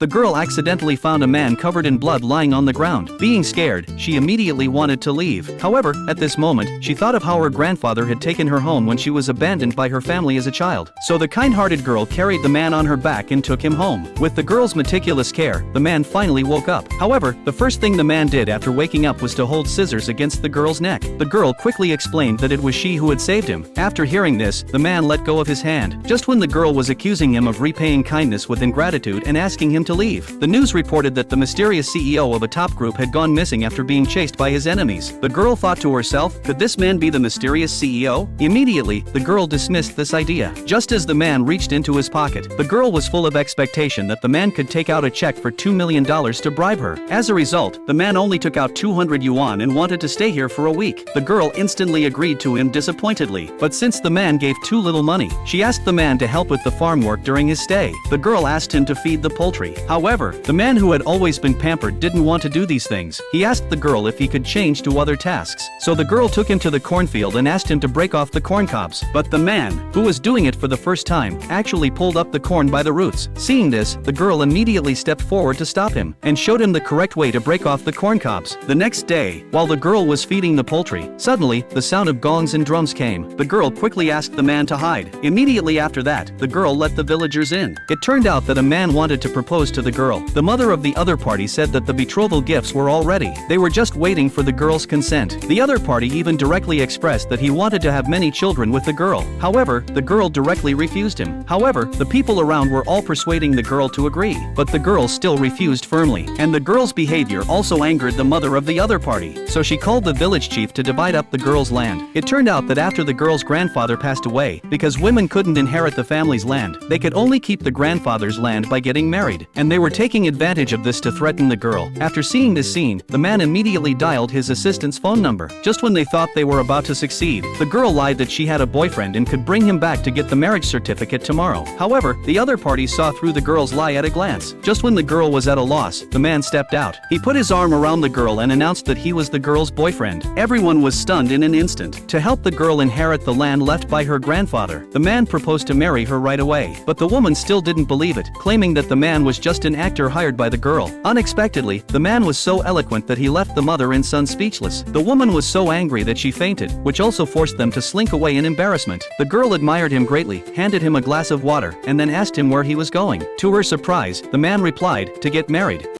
the girl accidentally found a man covered in blood lying on the ground. Being scared, she immediately wanted to leave. However, at this moment, she thought of how her grandfather had taken her home when she was abandoned by her family as a child. So the kind-hearted girl carried the man on her back and took him home. With the girl's meticulous care, the man finally woke up. However, the first thing the man did after waking up was to hold scissors against the girl's neck. The girl quickly explained that it was she who had saved him. After hearing this, the man let go of his hand, just when the girl was accusing him of repaying kindness with ingratitude and asking him to leave. The news reported that the mysterious CEO of a top group had gone missing after being chased by his enemies. The girl thought to herself, could this man be the mysterious CEO? Immediately, the girl dismissed this idea. Just as the man reached into his pocket, the girl was full of expectation that the man could take out a check for $2 million to bribe her. As a result, the man only took out 200 yuan and wanted to stay here for a week. The girl instantly agreed to him disappointedly, but since the man gave too little money, she asked the man to help with the farm work during his stay. The girl asked him to feed the poultry. However, the man who had always been pampered didn't want to do these things. He asked the girl if he could change to other tasks. So the girl took him to the cornfield and asked him to break off the corn cobs. But the man, who was doing it for the first time, actually pulled up the corn by the roots. Seeing this, the girl immediately stepped forward to stop him and showed him the correct way to break off the corn cobs. The next day, while the girl was feeding the poultry, suddenly, the sound of gongs and drums came. The girl quickly asked the man to hide. Immediately after that, the girl let the villagers in. It turned out that a man wanted to propose to the girl. The mother of the other party said that the betrothal gifts were all ready. They were just waiting for the girl's consent. The other party even directly expressed that he wanted to have many children with the girl. However, the girl directly refused him. However, the people around were all persuading the girl to agree, but the girl still refused firmly. And the girl's behavior also angered the mother of the other party. So she called the village chief to divide up the girl's land. It turned out that after the girl's grandfather passed away, because women couldn't inherit the family's land, they could only keep the grandfather's land by getting married, and they were taking advantage of this to threaten the girl. After seeing this scene, the man immediately dialed his assistant's phone number. Just when they thought they were about to succeed, the girl lied that she had a boyfriend and could bring him back to get the marriage certificate tomorrow. However, the other party saw through the girl's lie at a glance. Just when the girl was at a loss, the man stepped out. He put his arm around the girl and announced that he was the girl's boyfriend. Everyone was stunned in an instant. To help the girl inherit the land left by her grandfather, the man proposed to marry her right away. But the woman still didn't believe it, claiming that the man was just an actor hired by the girl. Unexpectedly, the man was so eloquent that he left the mother and son speechless. The woman was so angry that she fainted, which also forced them to slink away in embarrassment. The girl admired him greatly, handed him a glass of water, and then asked him where he was going. To her surprise, the man replied, to get married.